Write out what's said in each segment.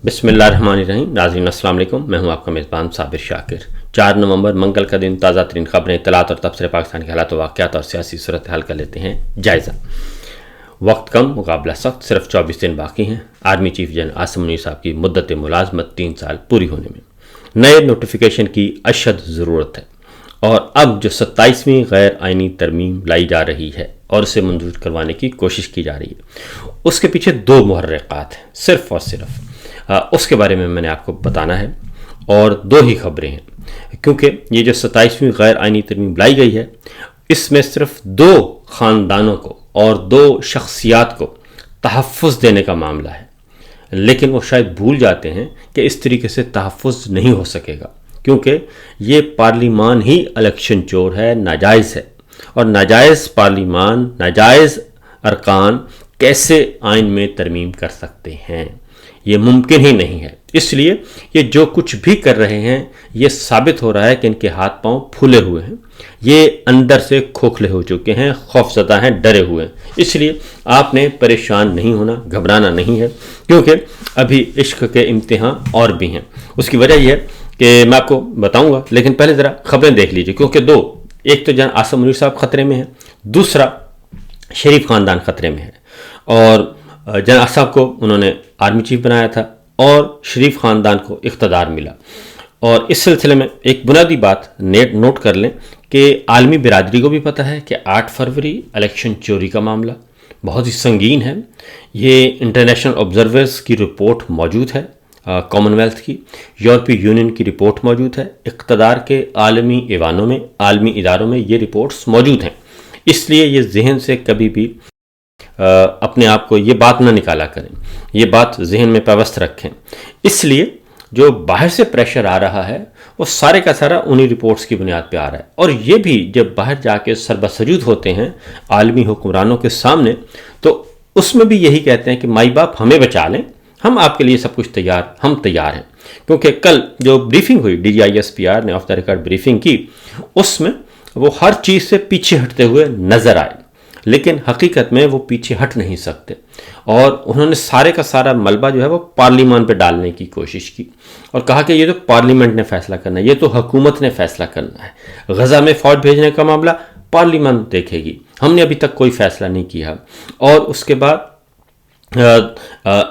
بسم اللہ الرحمن الرحیم. ناظرین السلام علیکم. میں ہوں آپ کا میزبان صابر شاکر. 4 نومبر منگل کا دن. تازہ ترین خبریں، اطلاعات اور تبصرے پاکستان کے حالات و واقعات اور سیاسی صورتحال کا لیتے ہیں جائزہ. وقت کم، مقابلہ سخت. صرف 24 دن باقی ہیں army chief general Asim Munir صاحب کی مدت ملازمت 3 سال پوری ہونے میں. نئے نوٹیفیکیشن کی اشد ضرورت ہے، اور اب جو 27ویں غیر آئینی ترمیم لائی جا رہی ہے اور اسے منظور کروانے کی کوشش کی جا رہی ہے، اس کے پیچھے 2 محرکات ہیں صرف اور صرف. اس کے بارے میں نے آپ کو بتانا ہے، اور 2 ہی خبریں ہیں، کیونکہ یہ جو 27ویں غیر آئینی ترمیم لائی گئی ہے، اس میں صرف 2 خاندانوں کو اور 2 شخصیات کو تحفظ دینے کا معاملہ ہے. لیکن وہ شاید بھول جاتے ہیں کہ اس طریقے سے تحفظ نہیں ہو سکے گا، کیونکہ یہ پارلیمان ہی الیکشن چور ہے، ناجائز ہے. اور ناجائز پارلیمان، ناجائز ارکان کیسے آئین میں ترمیم کر سکتے ہیں؟ یہ ممکن ہی نہیں ہے. اس لیے یہ جو کچھ بھی کر رہے ہیں، یہ ثابت ہو رہا ہے کہ ان کے ہاتھ پاؤں پھولے ہوئے ہیں، یہ اندر سے کھوکھلے ہو چکے ہیں، خوفزدہ ہیں، ڈرے ہوئے ہیں. اس لیے آپ نے پریشان نہیں ہونا، گھبرانا نہیں ہے، کیونکہ ابھی عشق کے امتحان اور بھی ہیں. اس کی وجہ یہ ہے کہ میں آپ کو بتاؤں گا، لیکن پہلے ذرا خبریں دیکھ لیجیے، کیونکہ 2، ایک تو جنرل عاصم منیر صاحب خطرے میں ہیں، دوسرا شریف خاندان خطرے میں ہے. اور جنرل صاحب کو انہوں نے آرمی چیف بنایا تھا، اور شریف خاندان کو اقتدار ملا. اور اس سلسلے میں ایک بنیادی بات نوٹ کر لیں کہ عالمی برادری کو بھی پتہ ہے کہ 8 فروری الیکشن چوری کا معاملہ بہت ہی سنگین ہے. یہ انٹرنیشنل آبزرورز کی رپورٹ موجود ہے، کامن ویلتھ کی، یورپی یونین کی رپورٹ موجود ہے، اقتدار کے عالمی ایوانوں میں، عالمی اداروں میں یہ رپورٹس موجود ہیں. اس لیے یہ ذہن سے کبھی بھی اپنے آپ کو یہ بات نہ نکالا کریں، یہ بات ذہن میں پیوست رکھیں. اس لیے جو باہر سے پریشر آ رہا ہے، وہ سارے کا سارا انہی رپورٹس کی بنیاد پہ آ رہا ہے. اور یہ بھی جب باہر جا کے سربسجود ہوتے ہیں عالمی حکمرانوں کے سامنے، تو اس میں بھی یہی کہتے ہیں کہ مائی باپ ہمیں بچا لیں، ہم آپ کے لیے سب کچھ تیار، ہم تیار ہیں. کیونکہ کل جو بریفنگ ہوئی، DGISPR نے آف دا ریکارڈ بریفنگ کی، اس میں وہ ہر چیز سے پیچھے ہٹتے ہوئے نظر آئے، لیکن حقیقت میں وہ پیچھے ہٹ نہیں سکتے. اور انہوں نے سارے کا سارا ملبہ جو ہے وہ پارلیمان پہ ڈالنے کی کوشش کی، اور کہا کہ یہ تو پارلیمنٹ نے فیصلہ کرنا ہے، یہ تو حکومت نے فیصلہ کرنا ہے. غزہ میں فوج بھیجنے کا معاملہ پارلیمان دیکھے گی، ہم نے ابھی تک کوئی فیصلہ نہیں کیا. اور اس کے بعد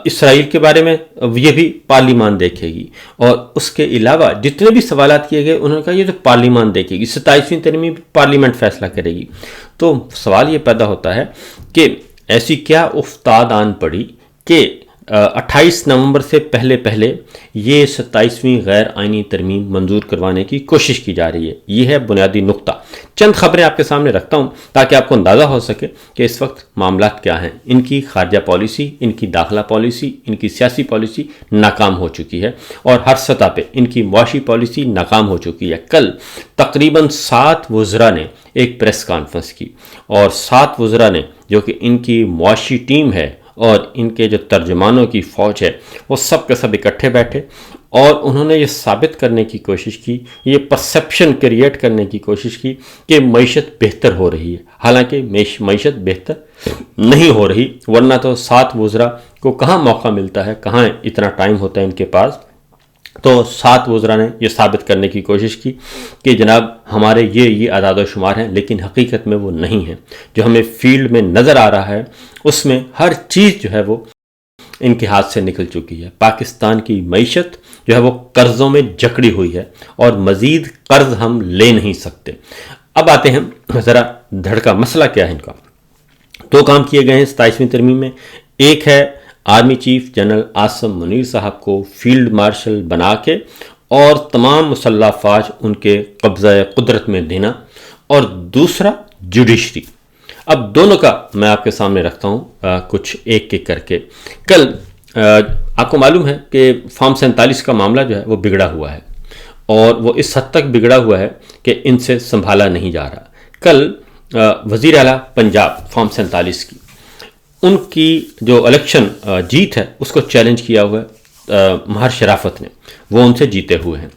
اسرائیل کے بارے میں یہ بھی پارلیمان دیکھے گی. اور اس کے علاوہ جتنے بھی سوالات کیے گئے، انہوں نے کہا یہ تو پارلیمان دیکھے گی، 27ویں ترمیم پارلیمنٹ فیصلہ کرے گی. تو سوال یہ پیدا ہوتا ہے کہ ایسی کیا افتاد آن پڑی کہ 28 نومبر سے پہلے یہ 27ویں غیر آئینی ترمیم منظور کروانے کی کوشش کی جا رہی ہے. یہ ہے بنیادی نقطہ. چند خبریں آپ کے سامنے رکھتا ہوں تاکہ آپ کو اندازہ ہو سکے کہ اس وقت معاملات کیا ہیں. ان کی خارجہ پالیسی، ان کی داخلہ پالیسی، ان کی سیاسی پالیسی ناکام ہو چکی ہے، اور ہر سطح پہ ان کی معاشی پالیسی ناکام ہو چکی ہے. کل تقریباً 7 وزراء نے ایک پریس کانفرنس کی، اور 7 وزراء نے، جو کہ ان کی معاشی ٹیم ہے اور ان کے جو ترجمانوں کی فوج ہے، وہ سب کے سب اکٹھے بیٹھے، اور انہوں نے یہ ثابت کرنے کی کوشش کی، یہ پرسیپشن کریٹ کرنے کی کوشش کی کہ معیشت بہتر ہو رہی ہے. حالانکہ معیشت بہتر نہیں ہو رہی، ورنہ تو 7 وزراء کو کہاں موقع ملتا ہے، کہاں اتنا ٹائم ہوتا ہے ان کے پاس. تو 7 وزراء نے یہ ثابت کرنے کی کوشش کی کہ جناب ہمارے یہ اعداد و شمار ہیں، لیکن حقیقت میں وہ نہیں ہیں. جو ہمیں فیلڈ میں نظر آ رہا ہے، اس میں ہر چیز جو ہے وہ ان کے ہاتھ سے نکل چکی ہے. پاکستان کی معیشت جو ہے وہ قرضوں میں جکڑی ہوئی ہے، اور مزید قرض ہم لے نہیں سکتے. اب آتے ہیں ذرا دھڑکا مسئلہ کیا ہے ان کا. 2 کام کیے گئے ہیں 27ویں ترمیم میں. ایک ہے army chief general Asim Munir صاحب کو فیلڈ مارشل بنا کے اور تمام مسلح افواج ان کے قبضہ قدرت میں دینا، اور دوسرا جوڈیشری. اب دونوں کا میں آپ کے سامنے رکھتا ہوں کچھ ایک ایک کر کے. کل آپ کو معلوم ہے کہ فارم 47 کا معاملہ جو ہے وہ بگڑا ہوا ہے، اور وہ اس حد تک بگڑا ہوا ہے کہ ان سے سنبھالا نہیں جا رہا. کل وزیر اعلیٰ پنجاب فارم 47 کی، ان کی جو الیکشن جیت ہے اس کو چیلنج کیا ہوا ہے مہر شرافت نے، وہ ان سے جیتے ہوئے ہیں.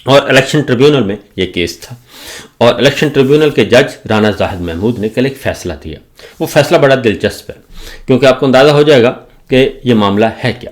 اور الیکشن ٹریبیونل میں یہ کیس تھا، اور الیکشن ٹریبیونل کے جج رانا زاہد محمود نے کل ایک فیصلہ دیا. وہ فیصلہ بڑا دلچسپ ہے، کیونکہ آپ کو اندازہ ہو جائے گا کہ یہ معاملہ ہے کیا.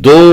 2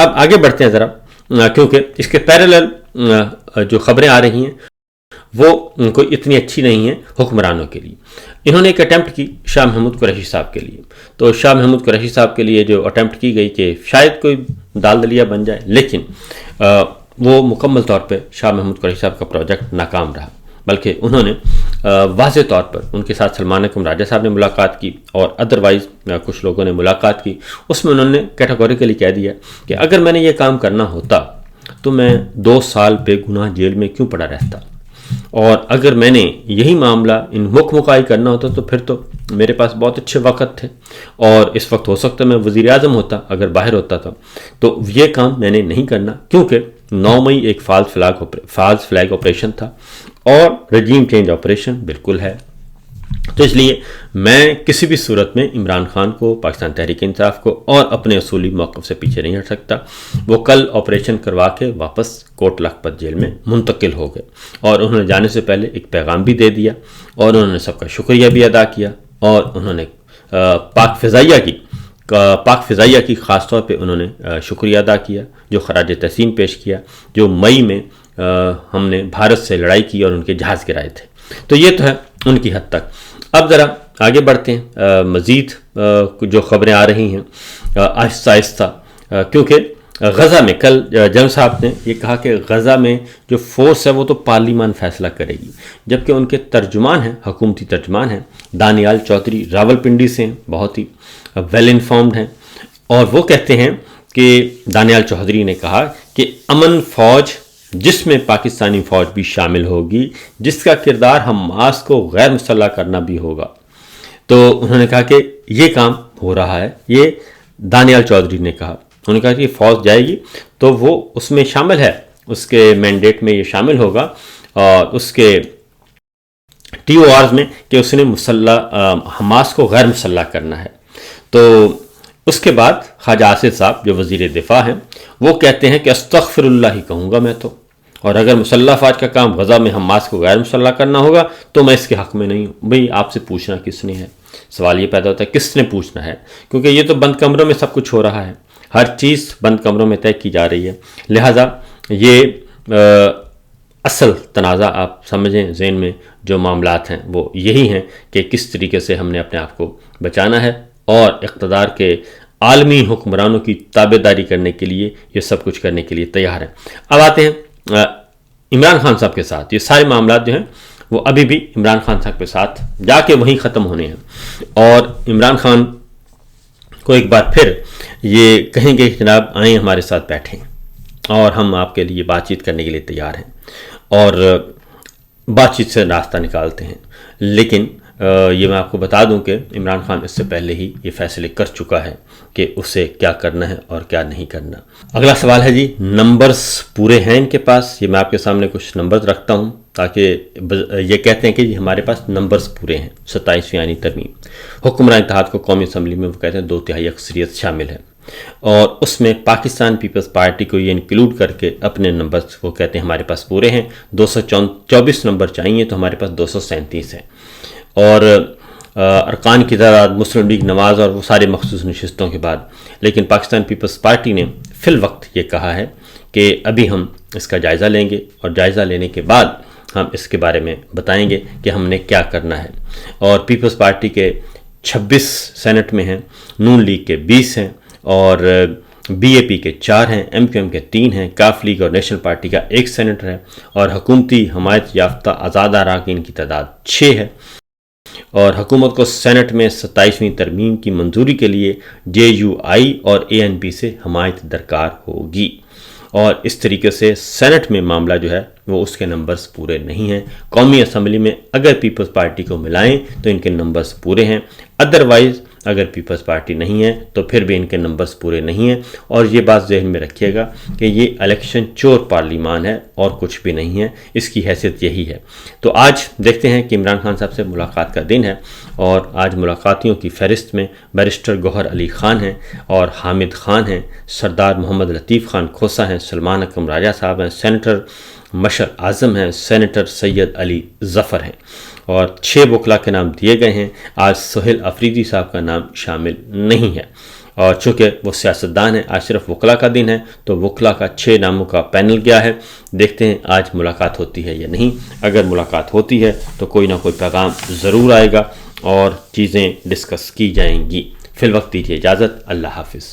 اب آگے بڑھتے ہیں ذرا، کیونکہ اس کے پیرالل جو خبریں آ رہی ہیں وہ کوئی اتنی اچھی نہیں ہیں حکمرانوں کے لیے۔ انہوں نے ایک اٹیمپٹ کی شاہ محمود قریشی صاحب کے لیے، تو شاہ محمود قریشی صاحب کے لیے جو اٹیمپٹ کی گئی کہ شاید کوئی دال دلیا بن جائے، لیکن وہ مکمل طور پہ شاہ محمود قریشی صاحب کا پروجیکٹ ناکام رہا، بلکہ انہوں نے واضح طور پر ان کے ساتھ سلمان اکرم راجہ صاحب نے ملاقات کی اور ادروائز کچھ لوگوں نے ملاقات کی۔ اس میں انہوں نے کیٹاگوریکلی کہہ دیا کہ اگر میں نے یہ کام کرنا ہوتا تو میں 2 سال بے گناہ جیل میں کیوں پڑا رہتا، اور اگر میں نے یہی معاملہ ان مکائی کرنا ہوتا تو پھر تو میرے پاس بہت اچھے وقت تھے، اور اس وقت ہو سکتا میں وزیر اعظم ہوتا اگر باہر ہوتا تھا، تو یہ کام میں نے نہیں کرنا، کیونکہ 9 مئی ایک فالس فلیگ آپریشن تھا اور رجیم چینج آپریشن بالکل ہے۔ تو اس لیے میں کسی بھی صورت میں عمران خان کو، پاکستان تحریک انصاف کو اور اپنے اصولی موقف سے پیچھے نہیں ہٹ سکتا۔ وہ کل آپریشن کروا کے واپس کوٹ لکھپت جیل میں منتقل ہو گئے، اور انہوں نے جانے سے پہلے ایک پیغام بھی دے دیا، اور انہوں نے سب کا شکریہ بھی ادا کیا، اور انہوں نے پاک فضائیہ کی خاص طور پہ انہوں نے شکریہ ادا کیا، جو خراج تحسین پیش کیا، جو مئی میں ہم نے بھارت سے لڑائی کی اور ان کے جہاز گرائے تھے۔ تو یہ تو ہے ان کی حد تک۔ اب ذرا آگے بڑھتے ہیں، مزید جو خبریں آ رہی ہیں آہستہ آہستہ، کیونکہ غزہ میں کل جنرل صاحب نے یہ کہا کہ غزہ میں جو فورس ہے وہ تو پارلیمان فیصلہ کرے گی، جبکہ ان کے ترجمان ہیں، حکومتی ترجمان ہیں دانیال چودھری، راولپنڈی سے ہیں، بہت ہی ویل انفارمڈ ہیں، اور وہ کہتے ہیں کہ دانیال چودھری نے کہا کہ امن فوج جس میں پاکستانی فوج بھی شامل ہوگی، جس کا کردار حماس کو غیر مسلح کرنا بھی ہوگا۔ تو انہوں نے کہا کہ یہ کام ہو رہا ہے، یہ دانیال چودھری نے کہا، انہوں نے کہا کہ یہ فوج جائے گی تو وہ اس میں شامل ہے، اس کے مینڈیٹ میں یہ شامل ہوگا، اور اس کے ٹی او آرز میں کہ اس نے حماس کو غیر مسلح کرنا ہے۔ تو اس کے بعد خواجہ آصف صاحب جو وزیر دفاع ہیں وہ کہتے ہیں کہ استغفر اللہ ہی کہوں گا میں تو، اور اگر مسلح افواج کا کام غزہ میں حماس کو غیر مسلح کرنا ہوگا تو میں اس کے حق میں نہیں ہوں۔ بھئی آپ سے پوچھنا کس نے ہے؟ سوال یہ پیدا ہوتا ہے کس نے پوچھنا ہے، کیونکہ یہ تو بند کمروں میں سب کچھ ہو رہا ہے، ہر چیز بند کمروں میں طے کی جا رہی ہے، لہٰذا یہ اصل تنازع آپ سمجھیں، ذہن میں جو معاملات ہیں وہ یہی ہیں کہ کس طریقے سے ہم نے اپنے آپ کو بچانا ہے، اور اقتدار کے عالمی حکمرانوں کی تابع داری کرنے کے لیے یہ سب کچھ کرنے کے لیے تیار ہیں۔ اب آتے ہیں عمران خان صاحب کے ساتھ، یہ سارے معاملات جو ہیں وہ ابھی بھی عمران خان صاحب کے ساتھ جا کے وہیں ختم ہونے ہیں، اور عمران خان کو ایک بار پھر یہ کہیں گے کہ جناب آئیں ہمارے ساتھ بیٹھیں اور ہم آپ کے لیے بات چیت کرنے کے لیے تیار ہیں، اور بات چیت سے راستہ نکالتے ہیں۔ لیکن یہ میں آپ کو بتا دوں کہ عمران خان اس سے پہلے ہی یہ فیصلے کر چکا ہے کہ اسے کیا کرنا ہے اور کیا نہیں کرنا۔ اگلا سوال ہے جی، نمبرز پورے ہیں ان کے پاس؟ یہ میں آپ کے سامنے کچھ نمبرز رکھتا ہوں تاکہ یہ کہتے ہیں کہ جی ہمارے پاس نمبرز پورے ہیں۔ 27ویں یعنی ترمیم، حکمران اتحاد کو قومی اسمبلی میں وہ کہتے ہیں 2/3 اکثریت شامل ہے، اور اس میں پاکستان پیپلز پارٹی کو یہ انکلوڈ کر کے اپنے نمبرز وہ کہتے ہیں ہمارے پاس پورے ہیں۔ 224 نمبر چاہیے تو ہمارے پاس 237 ہیں، اور ارکان کی تعداد، مسلم لیگ نواز اور وہ سارے مخصوص نشستوں کے بعد۔ لیکن پاکستان پیپلز پارٹی نے فی الوقت یہ کہا ہے کہ ابھی ہم اس کا جائزہ لیں گے، اور جائزہ لینے کے بعد ہم اس کے بارے میں بتائیں گے کہ ہم نے کیا کرنا ہے۔ اور پیپلز پارٹی کے 26 سینٹ میں ہیں، نون لیگ کے 20 ہیں، اور بی اے پی کے 4 ہیں، ایم کیو ایم کے 3 ہیں، کاف لیگ اور نیشنل پارٹی کا 1 سینیٹر ہے، اور حکومتی حمایت یافتہ آزاد اراکین کی تعداد 6 ہے۔ اور حکومت کو سینٹ میں 27ویں ترمیم کی منظوری کے لیے JUI اور ANP سے حمایت درکار ہوگی، اور اس طریقے سے سینٹ میں معاملہ جو ہے وہ اس کے نمبرز پورے نہیں ہیں۔ قومی اسمبلی میں اگر پیپلز پارٹی کو ملائیں تو ان کے نمبرز پورے ہیں، ادروائز اگر پیپلز پارٹی نہیں ہے تو پھر بھی ان کے نمبرز پورے نہیں ہیں۔ اور یہ بات ذہن میں رکھیے گا کہ یہ الیکشن چور پارلیمان ہے اور کچھ بھی نہیں ہے، اس کی حیثیت یہی ہے۔ تو آج دیکھتے ہیں کہ عمران خان صاحب سے ملاقات کا دن ہے، اور آج ملاقاتیوں کی فہرست میں بیرسٹر گوہر علی خان ہیں، اور حامد خان ہیں، سردار محمد لطیف خان کھوسہ ہیں، سلمان اکرم راجہ صاحب ہیں، سینیٹر مشر اعظم ہیں، سینیٹر سید علی ظفر ہیں، اور 6 وکلاء کے نام دیے گئے ہیں۔ آج سہیل افریدی صاحب کا نام شامل نہیں ہے، اور چونکہ وہ سیاستدان ہیں، آج صرف وکلا کا دن ہے، تو وکلا کا 6 ناموں کا پینل گیا ہے. دیکھتے ہیں آج ملاقات ہوتی ہے یا نہیں. اگر ملاقات ہوتی ہے تو کوئی نہ کوئی پیغام ضرور آئے گا اور چیزیں ڈسکس کی جائیں گی. فی الوقت دیجیے اجازت. اللہ حافظ.